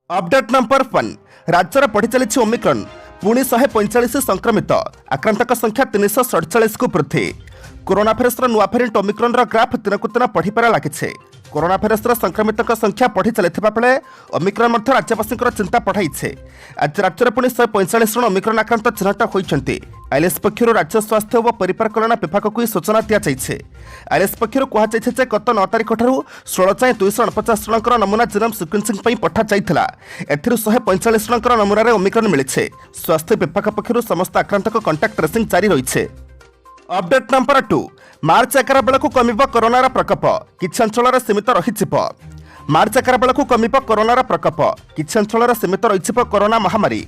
Update number 1 राज्यर बढ़ी चली ओमिक्रन पुणी 145 संक्रमित आक्रांतक संख्या 347 को वृद्धि। कोरोना भाइरसर नुआ भेरिएंट ओमिक्रन ग्राफ दिनकू दिन बढ़िबार लगी। कोरोना भाइरसर संक्रमितों संख्या बढ़ी चली बेले ओमिक्रन राज्यवासी चिंता बढ़ाई। आज राज्य में 145 जन ओमिक्रन आक्रांत चिन्हट होती। आईएलएस पक्षर राज्य स्वास्थ्य और परिवार कल्याण विभाग को सूचना दी जाए। आईएलएस पक्षर कहुई गत 9 तारिख ठारू 16 जाए 249 जनकर नमूना जीनोम सिक्वेन्सिंग पठा जाइथिला। एथिरु 145 जनकर नमूना ओमिक्रन मिली। स्वास्थ्य विभाग पक्षर समस्त आक्रांतक कंटाक्ट ट्रेसिंग जारी रही। अपडेट नंबर 2 मार्च 11 बेलू कमिब कोरोनार प्रकोप किछि अंचल सीमित रही। मार्च 11 बेलू कमिब कोरोनार प्रकोप किछि अंचल सीमित रही कोरोना महामारी।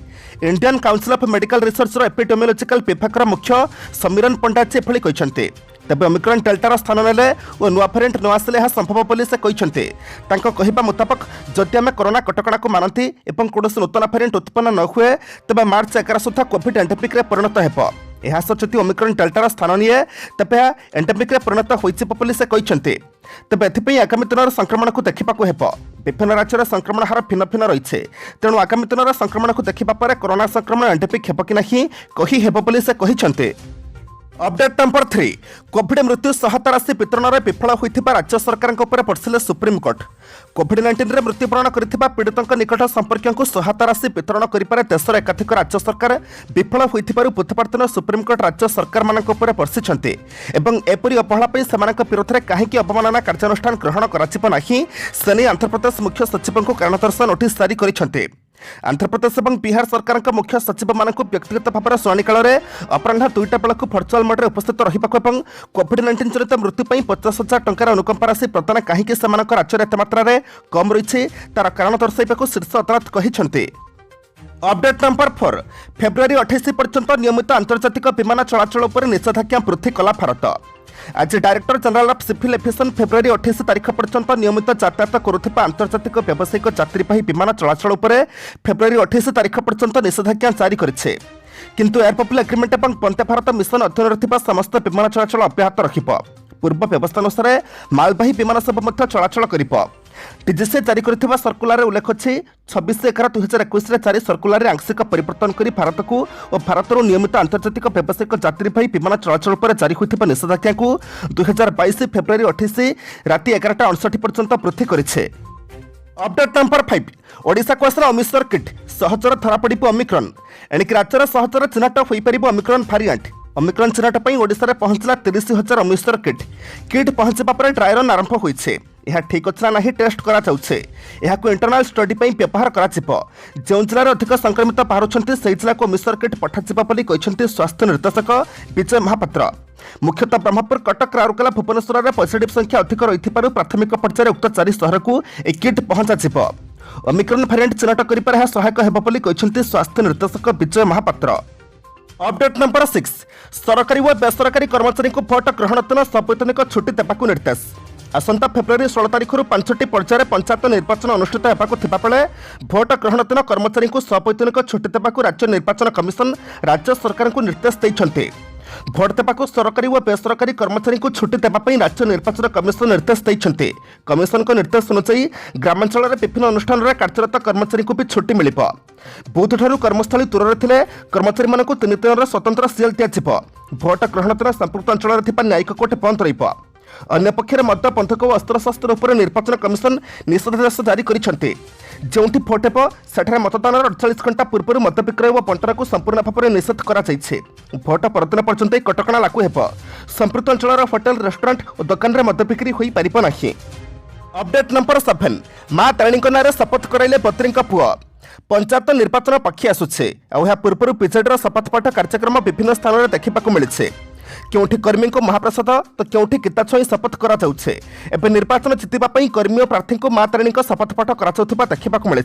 Indian council of medical research epidemiological विभाग मुख्य समीरन पंडा एभली कहते। तेज ओमिक्रन डेल्टार स्थान नेले और नुआ भेरिएंट न आसिले यह संभव बोली से कहते। कहवा मुताबक जदि आम कोरोना कटकणा को मानती और कौन नूतन भेरिएंट उत्पन्न न हुए तेज मार्च 11 सुधा कोविड एंडेमिक परिणत हो। यह सचि ओमिक्रन डेल्टार स्थान निए तेज एंडेमिक परिणत होली से कहते। तेज एथपाई आगामी दिन संक्रमण को देखा विभिन्न राज्य संक्रमण हार भिन्न भिन्न रही। तेणु आगामी दिन संक्रमण को देखा कोरोना संक्रमण एंडेमिक हेब कि नहीं कही हेब बोली से कहते। अपडेट नंबर 3 कोविड मृत्यु सहायता राशि वितरण में विफल होता राज्य सरकार पड़े सुप्रीम कोर्ट। कोविड-19 रे मृत्युवरण करथिबा पीड़ितों निकट संपर्क को सहायता राशि वितरण करिपारे देशर एकाधिक राज्य सरकार विफल होइथिबारु बुधवार दिन सुप्रीम कोर्ट राज्य सरकार मानक उपरे वर्षिछन्ते एवं एपरि अपहरण पई समानक विरोध रे काहेकि अवमानना कार्यानुष्ठान ग्रहण कराजिब नाही सेने आंध्र प्रदेश मुख्य सचिव को कारण दर्शाओ नोटिस जारी करिछन्ते। आंध्र प्रदेश और बिहार सरकार मुख्य सचिव मानक व्यक्तिगत भाव में शुणाणी काल में अपराह 2टा बेलू भर्चुआल मोड में उपस्थित रहा और कोविड-19 जनित मृत्यु 50,000 टंकार अनुकंपा राशि प्रदान कहीं राज्य एत मात्रा कम रही तार कारण दर्शाइबा शीर्ष अदालत कहते। अपडेट नंबर 4 फेब्रुआरी 28 पर्यंत नियमित आंतर्जातिक विमान चलाचल पर निषेधाज्ञा वृद्धि कला भारत। आज director general of civil aviation फेब्रुआरी 28 तारिख पर्यंत नियमित यातायात करुवा आंतर्जातिक व्यावसायिक यात्रीवाही विमान चलाचल पर फेब्रुआरी 28 तारिख पर्यंत निषेधाज्ञा जारी करिছে। किंतु एयर पपुल एग्रीमेंट और वंदे भारत मिशन अधीन समस्त विमान चलाचल अब्याहत रखिब। पूर्व व्यवस्था अनुसार मालबाही विमान सब चलाचल करिब। टीजीसी जारी कर सर्कुलर उल्लेख अच्छी 26/11/2021 जारी सर्कुलर आंशिक परिवर्तन कर भारत को और भारत नियमित आंतर्जातिक व्यावसायिक यात्रीवाही विमान चलाचल पर जारी होता निषेधाज्ञा को 2022 फेब्रुआरी 28 राति 11:59 पर्यंत वृद्धि करिছে। अपडेट नंबर 5 ओडिशा को आसला अमिश्वर किट सहजर धरा पड़ ओमिक्रन एणिक राज्यर सहजर चिन्हट हो पार ओमिक्रन भारिएंट। ओमिक्रन चिन्हट पर ओडिशा रे पहुंचला 30,000 अमिश्वर किट पहुंचवा पर ड्राई रन आरंभ होइছে। यह ठीक अच्छे ना टेस्ट करा इंटरनाल स्टडी व्यवहार कर जो जिले अधिक संक्रमित बाहर से जिला को अमिश्वर किट पठाଯିबा स्वास्थ्य निर्देशक विजय महापात्र। मुख्यतः ब्रह्मपुर कटक राउरकेला भुवनेश्वर में पॉजिटिव संख्या अधिक रही प्राथमिक पर्यायर उक्त 4 शहर को एक किट पहुंचाଯିब। ओमिक्रन भारिएंट चिन्हट कर सहायक होब स्वास्थ्य निर्देशक विजय महापात्र। अपडेट नंबर 6 सरकारी और बेसरकारी कर्मचारी को भोट ग्रहण दिन सवैतनिक छुट्टी देवाक निर्देश। आसंता फेब्रुआरी 16 तारिख 5टी पर्यायर पंचायत निर्वाचन अनुष्ठित होगा बेले भोट ग्रहण दिन कर्मचारी को सवैतनिक छुट्टी देवाक राज्य निर्वाचन कमिशन राज्य सरकार को निर्देश देते। भोट देवाक सरकारी और बेसरकारी कर्मचारी को छुट्टी देवाई राज्य निर्वाचन कमिशन निर्देश देते। कमिशन निर्देश अनुसार ग्रामांचल विभिन्न अनुष्ठान में कार्यरत कर्मचारी को भी छुट्टी मिल। बुथ ठारू कर्मस्थली दूर थे कर्मचारी मानक 3 दिन स्वतंत्र सीएल दिया। भोट ग्रहण दिन संपुक्त अंचल न्यायिक कोर्ट बंद रही। अन्य पक्षर मद बंधक और अस्त्रशस्त्र उपर निर्वाचन कमिशन निषेधादेश जारी करते। जोठी भोट हो सेठारे मतदान 48 घंटा पूर्व मद विक्रय और बंटन को संपूर्ण भाव में निषेध कराଯାଇଛି। भोट परदिन पर्यंत कटकणा लागू हो। संपृक्त अंचल होटेल रेस्टोरेंट और दुकान में मद बिक्री हो पारिब नहीं। अपडेट नंबर 7 मां तारिणी नाँ शपथ कराइले बत्री पुआ। पंचायत निर्वाचन पक्षी आसुचे पूर्व बीजेडी शपथपाठ कार्यक्रम विभिन्न स्थान में देखा मिली। क्योंठी कर्मी को महाप्रसाद तो क्योंठी गीता छुई शपथ करा जाउछे। एबे निर्वाचन जितिबा पई कर्मी और प्रार्थी को मां तारिणी शपथपाठ करा जाउथिबा देखा मिले।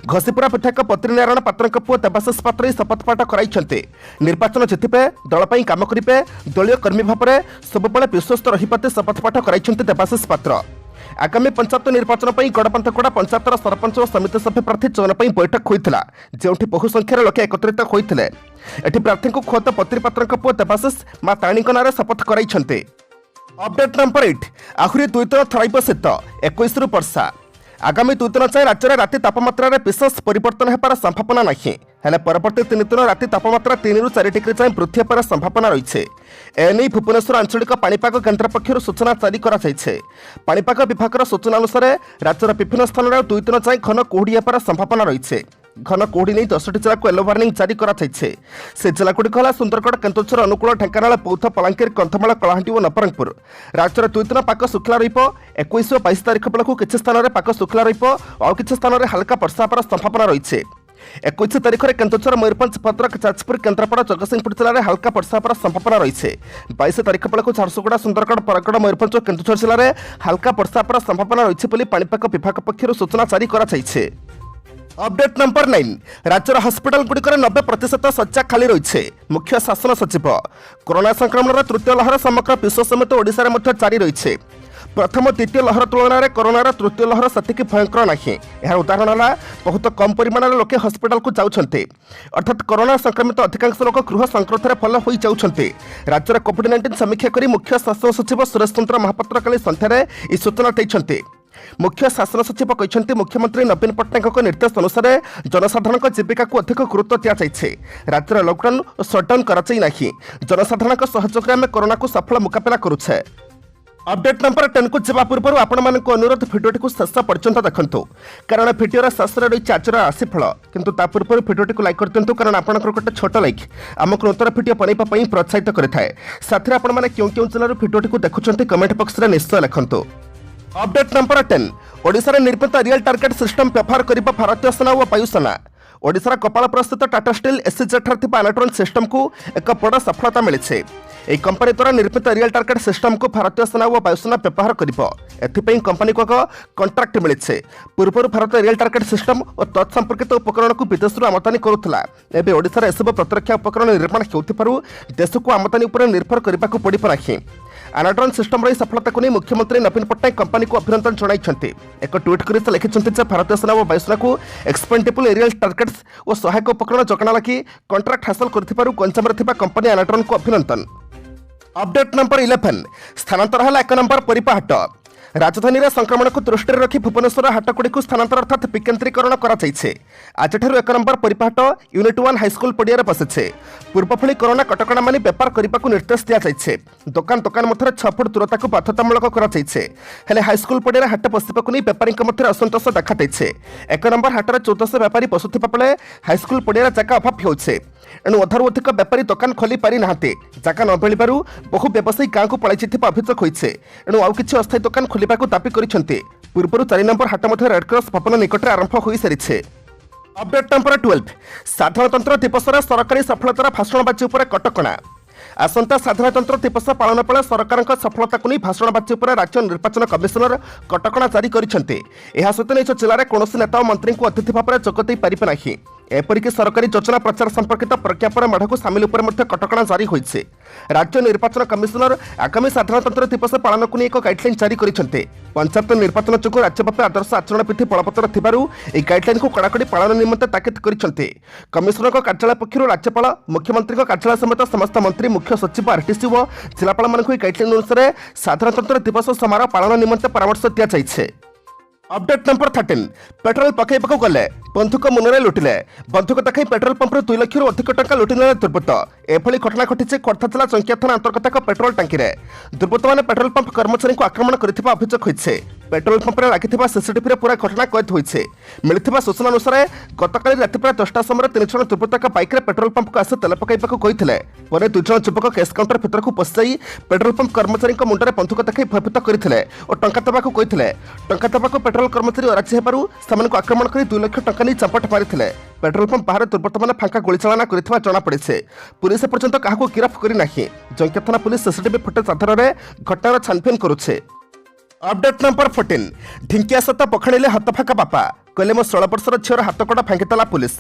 घसीपुरा विधायक बद्रीनारायण पात्र पुओ देवाशीष पात्र शपथपाठ कराइछन्ते। निर्वाचन जितिबे दल पई काम करिबे दलीय कर्मी भाव में सबुबले विश्वस्त रहिपाते शपथपाठ कराइछन्ते देवाशीष पात्र। आगामी पंचायत निर्वाचन पर गड़पंथकोड़ा पंचायत सरपंच और समिति सभ्य प्रार्थी चयन पर बैठक होता जो बहु संख्यार लोक एकत्रित होते। एटी प्रार्थी को खुद पत्री पात्र पुओ देवाशीष मां तारिणी नाँ शपथ कराइछन्ते। अपडेट नंबर 8 आहरी 2 दिन थराइब शीत 21 वर्षा। आगामी 2 दिन जाए राज्य में राति तापमात्रा विशेष परिवर्तन होबार संभावना नहीं हेले परवर्ती 3 दिन राति तापमात्रा 3 ରୁ 4 डिग्री जाए वृद्धि होबार संभावना रही एने भुवनेश्वर आंचलिक पाणीपाग केन्द्र पक्षर सूचना जारी पाणीपाग विभाग सूचना अनुसार राज्यर विभिन्न स्थान में 2 दिन जाए घन कुहुड़ी होबार संभावना रही घन कुहुड़ी नहीं 10टी जिला को येलो वार्निंग जारी से जिलागुड़िक है सुंदरगढ़ केन्दुझर अनुकूल ढेंकानाल बौद्ध बलांगीर कंधमाल कलाहांडी और नवरंगपुर राज्यर 2 दिन पाग शुखला रहा 21 और 22 तारीख बेलू किसी स्थान में पाग शुखला रहा किसी स्थान में हल्का वर्षा होबार संभावना रही 21 तारीख में केन्दुझर मयूरभंज भद्रक जाजपुर केन्द्रापड़ा जगतसिंहपुर जिले में हल्का वर्षा होबार संभावना रही 22 तारीख बेलू झारसुगुड़ा सुंदरगढ़ बरगड़ मयूरभंज और केन्दुझर जिले में हल्का वर्षा होबार संभावना रही पाणीपाग विभाग पक्षर सूचना जारी अपडेट नंबर 9 राज्यर हस्पिटाल गुड़िक 90% शଯ୍या खाली रही मुख्य शासन सचिव कोरोना संक्रमण तृतीय लहर समग्र विश्व समेत ओडिशा रे मध्य जारी रही प्रथम द्वितीय लहर तुलन में कोरोनार तृतीय लहर सेतिक भयंकर नहीं यार उदाहरण है बहुत कम परिमाण लोके हस्पिटाल को जाउछन्ते अर्थात कोरोना संक्रमित अधिकांश लोक गृह संक्रमण भल हो जाउछन्ते राज्यर कोविड-19 समीक्षा करी मुख्य शासन सचिव सुरेश चंद्र महापात्र काली संध्यारे ई सूचना दैछन्ते मुख्य शासन सचिव कहते मुख्यमंत्री नवीन पट्टनायक निर्देश अनुसार जनसाधारण जीविका को अधिक गुरुत्व दिखाई राज्य लॉकडाउन और सटडाउन कराई नहीं जनसाधारण सहयोग में कोरोना को सफल मुकाबला करुछे अपडेट नंबर 10 को जवा पूर्व आपण मानक अनुरोध भिडियोटी को शेष पर्यंत देखंतु कारण भिडियोर शेष रही आज राशिफल किंतु ता पूर्व भिडियोटी को लाइक कर दिंतु कारण आपनकर गोटे छोट लाइक आमको नूतन भिडियो बनैबा पई प्रोत्साहित करिथाय साथै आपण माने क्यों क्यों जिल्लार भिडियोटी को देखुचंती कमेंट बॉक्स रे निश्चय लिखंतु अपडेट नंबर 10 ओडिशा रे निर्मित रियल टार्गेट सिस्टम व्यवहार करिबा भारतीय सेना और वायुसेना ओडिशा कपालपुर स्थित टाटा स्टील एससीजेड ठार थिबा एनाट्रॉन सिस्टम को एक बड़ सफलता मिली এই कंपनी द्वारा निर्मित रियल टार्गेट सिस्टम को भारतीय सेना और वायुसेना व्यवहार कर कंपनी को एक कंट्राक्ट मिली पूर्व भारत रियल टार्गेट सिस्टम और तत्संपर्कित उपकरण को विदेश आमदानी करुला एवं ओडिशा एसबू प्रतिरक्षा उपकरण निर्माण हो देश को आमदानी उपर निर्भर करने को पड़ नहीं एनाट्रॉन सिस्टम रही सफलता को नहीं मुख्यमंत्री नवीन पट्टनायक कंपनी को अभिनंदन जणाई एक ट्वीट कर से लिखिं भारतीय सेना और वायुसेना को एक्सपेंडेबल एरियल टार्गेट्स और सहायक उपकरण जोगाण लगी कंट्राक्ट हासिल कर गंजाम कंपनी एनाट्रॉन को अभिनंदन अपडेट नंबर 11 स्थानांतर है 1 नंबर परिपाहाट राजधानी में संक्रमण को दृष्टि रखी भुवनेश्वर हाटगुड़ी को स्थानांतर अर्थात विकेन्द्रीकरण आज 1 नंबर परिपाहाट यूनिट 1 हाईस्कल पड़िया बसिছে पूर्व भली कोरोना कटकणा मानि व्यापार करने को निर्देश दिया दुकान दुकान मध्य 6 फुट दूरता को बाध्यतामूलक हेले हाईस्कल पड़िया हाट बसवा नहीं व्यापारी मध्य असंतोष देखा 1 नंबर हाटर 1400 व्यापारी बसुवा बेले हाईस्कल पड़िया जगह अभाव होছে एणु अधारू अधिक व्यापारी दुकान खोली पारि नाहांते जगह न मिलू बहु व्यवसायी गाँव को पलाई अभियोग होइছে एणु आउ किछि अस्थायी दुकान खोलिबाकू दाबी करिसेंते पूर्व 4 नंबर हाट मध्य रेडक्रॉस भवन निकट आरंभ हो सारी अपडेट नंबर 12 साधारणतंत्र दिवस सरकारी सफलतार भाषणबाजी उपर कटकणा आसंता साधारणतंत्र दिवस पालन बेले सरकार सफलता को नहीं भाषणबाजी उपर राज्य निर्वाचन कमिशनर कटकणा जारी करिसेंते एहा सहित निज जिले में कौन नेता और मंत्री को अतिथि भाव में जोगदे पारिबे नाही एपरिक सरकारी योजना प्रचार संपर्कित प्रज्ञापन मेढ़ को सामिल उपर कटकणा जारी होइছে राज्य निर्वाचन कमिशनर आगामी साधारणतंत्र दिवस पालन को एक गाइडलाइन जारी करिसेंते पंचायत निर्वाचन जोगु राज्यव्यापी आदर्श आचरण विधि बलवत्तर थिबारु ए गाइडलाइन को कड़ाकड़ी पालन निमंते ताकीद करिसेंते कमिशनर कार्यालय पक्षर राज्यपाल मुख्यमंत्री कार्यालय समेत समस्त मंत्री मुख्य सचिव आरटीसी और जिलापाल मानक गाइडलाइन अनुसार साधारणतंत्र दिवस समारोह पालन निमंते परामर्श दिया जाइछे अपडेट नंबर 13 पेट्रोल पकड़ गले बंधुक मुନରେ लुटिले बंधुक देखा पेट्रोल पंप 2 लाख अधिक टंका लुटिने दुर्बृत्त एभली घटना घटी खोर्धा जिला चंकिया थाना अंतर्गत एक पेट्रोल टांकी दुर्बृत्त मैंने पेट्रोल पंप कर्मचारी को आक्रमण करथिबा अभियोग होइছে पेट्रोल पंप रे लागिथिबा सीसीटीवी रे पूरा घटना कैद होइছে मिलिथिबा सूचना अनुसार गतकाली राति प्राय 10टा समय 3 जण दुर्बृत्त बाइक रे पेट्रोल पंप को आसी तेल पकाइबाकू कहिथिले परे 2 जण युवक कैश काउंटर भीतर को पसाई पेट्रोल पंप कर्मचारी मुंडरे बंधुक देखा भयभीत करथिले और टंका देबाकू कहिथिले टंका देबाकू पेट्रोल कर्मचारी अराजी हेबारु सेमानकू आक्रमण करी 2 लाख टंका नहीं चपट मारिथिले पेट्रोल पंप बाहर दुर्बृत्त मैंने फांका गोलीचालना करथिबा जଣା पड़िছে पुलिस पर्यंत काहाको गिरफ्त करी नाही जंकिया थाना पुलिस सीसीटीवी फुटेज आधार में घटनार छानबीन करुছে अपडेट नंबर 14 ढिंकिया सत पखाड़े हाथफाका बापा कहले मो 16 वर्षर झीर हाथकड़ा फांकीदेला पुलिस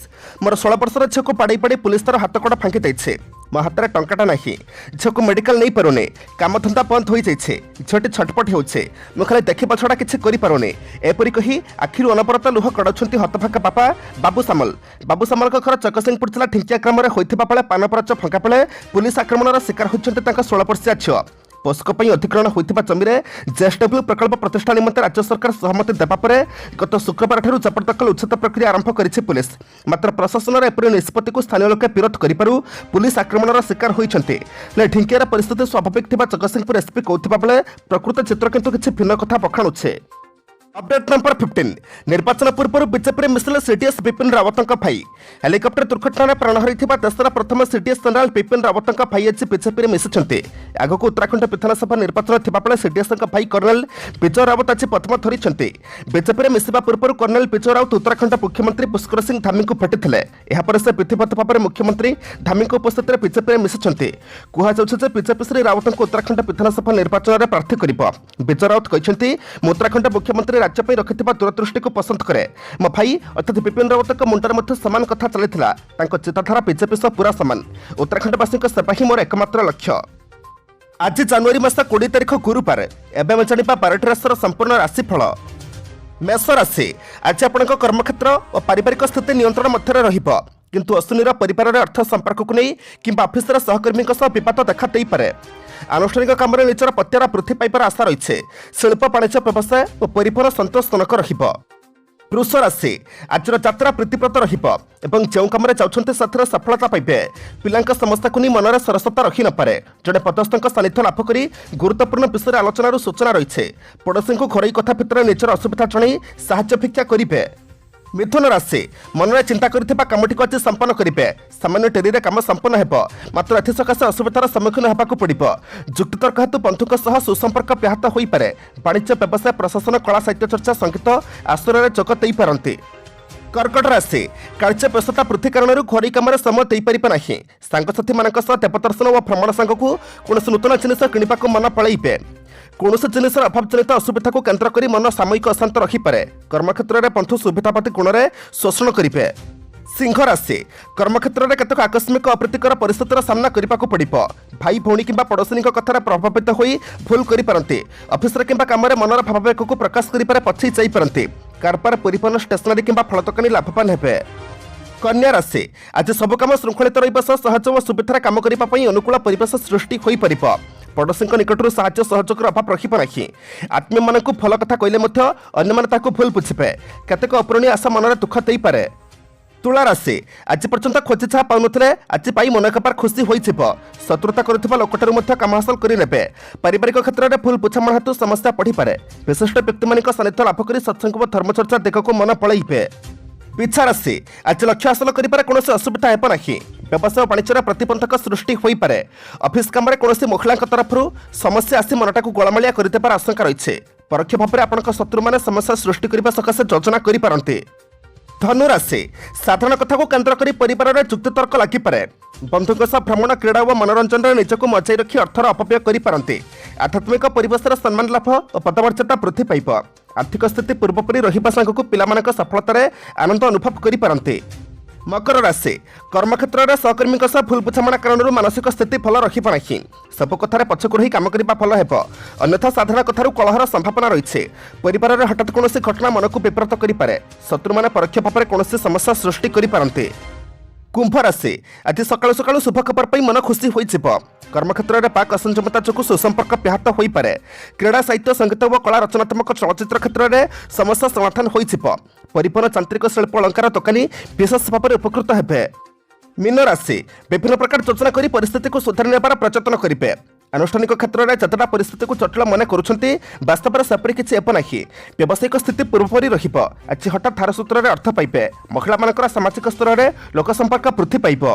मोर 16 वर्षर झील को पाड़ी पाड़ी पुलिस तार हाथकड़ा फांकी देছে मो हाथ में टंकाटा ना झील को मेडिकल नहीं पारुने कामधंदा बंद हो जाइए झीलटी छटपट होचे मु खाली देखा छड़ा किसी करें एपरी कही आखिर अनबरत लुह कड़ाउं हतफाका बापा बाबू सामल घर जगतसिंहपुर जिला ढिंकिया ग्राम में होता बेले पानपराच फंका बेले पुलिस आक्रमण शिकार होती 16 वर्षिया झील पोस्को पर अधिग्रहण होता जमी जेएसडब्ल्यू प्रकल्प प्रतिष्ठा निमंते राज्य सरकार सहमति देवा पर गत शुक्रवार ठारू जबरदखल उच्छेद प्रक्रिया आरंभ करिछि पुलिस। मात्र प्रशासन एपरि निष्पत्ति को स्थानीय लोके विरोध करिपारु पुलिस आक्रमणर शिकार होइछन्ते। ढिंकियार परिस्थिति स्वाभाविक थिबा जगतसिंहपुर एसपी कहथिबा बेले प्रकृत चित्र किंतु किछि भिन्न कथा बखाणुछे। अपडेट नंबर 15 निर्वाचन पूर्व बीजेपी मिसिले सीडीएस बिपिन रावत भाई हेलिकप्टर दुर्घटना प्राण हर देशर प्रथम सीडीएस जनरल बिपिन रावत भाई आज बीजेपी मिशिंट। आगक उत्तराखंड विधानसभा निर्वाचन थिबाबेले सीडीएस भाई कर्णेल विजय रावत आज प्रथम धरिଛନ୍ତି। बीजेपी मिसिबा पूर्व कर्णेल विजय रावत उत्तराखंड मुख्यमंत्री पुष्कर सिंह धामी को भेटिଥିଲେ। एहापर से विधिवत भाव में मुख्यमंत्री धामी उपस्थित बीजेपी मिशिंट। कहुଯାଉଛି बीजेपी श्री रावत को उत्तराखंड विधानसभा निर्वाचन में प्रार्थी करिବ। विजय रावत कहते उत्तराखंड मुख्यमंत्री राज्य पर रखिथिबा दूरदृष्टि को पसंद करे। मो भाई अर्थात बिपिन रावत मुंडर मध्य समान कथा चलता। चिंताधारा बीजेपी सह पूरा सामान। उत्तराखंडवासी सेवा ही मोर एकमात्र लक्ष्य। आज जनवरी मास 20 तारिख गुरुवार एवं जानिबा 12टी राशि संपूर्ण राशिफल। मेष राशि आज आपणक कर्मक्षेत्र और पारिवारिक स्थिति नियंत्रण मध्य रहिबो, किंतु अश्विनीर परिवार अर्थ संपर्क को नहीं किंबा ऑफिसर सहकर्मी विवाद देखा देईपारे। आनुष्ठानिक काम निजर प्रत्यार वृद्धि पाइबार आशा रही। शिल्प वाणिज्य व्यवसाय और परिवहन सन्तोषजनक रहिबो। वृष राशि आज यात्रा प्रीतिप्रद रहिबो एवं जो कम जाउछन्ते साथरे सफलता पाइबे। पिलांका समस्या को नहीं मनरे सरसता रखि न पारे। जड़े पदस्थक सानिध्य लाभ करी गुरुत्वपूर्ण विषय आलोचनार सूचना रही। पड़ोशी को घरोई कथा भितर निजर असुविधा जणाई साहाय्य भिक्षा करिबे। मिथुन राशि मनरे चिंता करिथिबा कामटी को आज संपन्न करिबे। सामान्य डेरी काम संपन्न हेबो, मात्र एथिसकाशे असुविधार सम्मुखीन हेबाकू पड़िबो। जुक्तितर्क हेतु बंधुक सह सुसंपर्क व्याहत होई पारे। वाणिज्य व्यवसाय प्रशासन कला साहित्य चर्चा संगीत आश्रय जोग देई पारंती। कर्कट राशि कार्य व्यस्तता वृद्धि कारण घरोई कम समय देपारे ना। सांगसाथी मान देवदर्शन और भ्रमण सांग को कौन नूतन जिनिस किणवा मन पलैबे। कौन जिनिस अभाव जनित असुविधा को केन्द्र कर मन सामयिक अशांत रखिपे। कर्मक्षेत्र में बंधु सुविधापति गुण में शोषण करेंगे। सिंह राशि कर्मक्षेत्र में केतक आकस्मिक अप्रीतिकर परिस्थितिर सामना करने को पड़ो। भाई भौणी किंबा पड़ोशी कथार प्रभावित हो भूल करपारती। ऑफिस किंबा काम मनर भावावेग को प्रकाश कर पछई जापारती। कारबार परिवहन स्टेशनरी किंबा फल दोकानी लाभवान हेबे। कन्या राशि आज सब काम श्रृंखलित रहिबा सह सहज और सुविधार काम करने अनुकूल परिवेश सृष्टि हो पारिबो। पड़ोशी निकटर साहाय्य सहयोग अभाव रखिब नहीं। आत्मीय मान भल कथा कहले अन्य भूल बुझे। केतेक अपूरणीय आशा मनरे दुख दे पारे। तुला राशि आज पर्यंत खोजी छा पाउनथिले आज पाई मन एकबार खुशी होइछिबो। शत्रुता करुथिबा लोकटारु मध्य काम हासिल करि नेबे। पारिवारिक क्षेत्र में भूल बुझामण हेतु समस्या पड़ी पारे। विशिष्ट व्यक्ति मानिक सानिध्य लाभ करि सत्संग और धर्मचर्चा देखक मन पलैबे। बिछा राशि आज लक्ष्य हासिल करिबार कोनोसी असुविधा हेब नाही। व्यवसाय वाणिज्य प्रतिबंधक सृष्टि हो पारे। ऑफिस काम कौन महिला तरफ समस्या आसी मनटा को गोलमालिया करदेबार आशंका रही। परोक्ष भाव में आपंक शत्रु मैंने समस्या सृष्टि करने सकाशे योजना करें। धनु राशि साधारण कथा को केन्द्र कर परिवार में जुक्तितर्क लगिपे। बंधुक सह भ्रमण क्रीड़ा और मनोरंजन निजक मजाई रखी अर्थर अपव्यय करपारती। आध्यात्मिक परिवेश सम्मान लाभ और पदमर्यादा वृद्धि पाइब। आर्थिक स्थिति पूर्वपरी रहिबा सांगकु पिलामानक सफलतार आनंद अनुभव करिपारती। मकर राशि कर्मक्षेत्र में सहकर्मी सह भूल बुझामणा कारण मानसिक स्थिति भल रखिब नहीं। सब कथार पछकु रही काम करने भल हेब, अन्यथा साधारण कथार कलहर संभावना रही। परिवार में हठात कौन घटना मन को विव्रत करे। शत्रु मैंने परोक्ष भाव में कौन समस्या सृष्टि करपारती। कुंभ राशि आज सकाळु सकाळु शुभ खबर पाई मन खुशी होइजिब। कर्मक्षेत्र में पाक असंयमता जो सुसंपर्क व्याहत हो पारे। क्रीड़ा साहित्य संगीत और कला रचनात्मक चलचित्र क्षेत्र में समस्या समाधान होइजिब। परिवहन तांत्रिक शिल्प अलंकार दोकानी विशेष भाव में उपकृत हेबे। मीन राशि विभिन्न प्रकार योजना कर परिस्थिति को सुधार नेबार प्रयत्न करेंगे। आनुष्ठानिक क्षेत्र में जतटा परिस्थिति को जटिल मन करुछन्ति वास्तव में सेपरी किछि हेब नाही। व्यावसायिक स्थिति पूर्वपरी रहिबो। आज हठात धार सूत्र में अर्थ पाइबे। महिला मानकर सामाजिक स्तर में लोक संपर्क वृद्धि पाइब।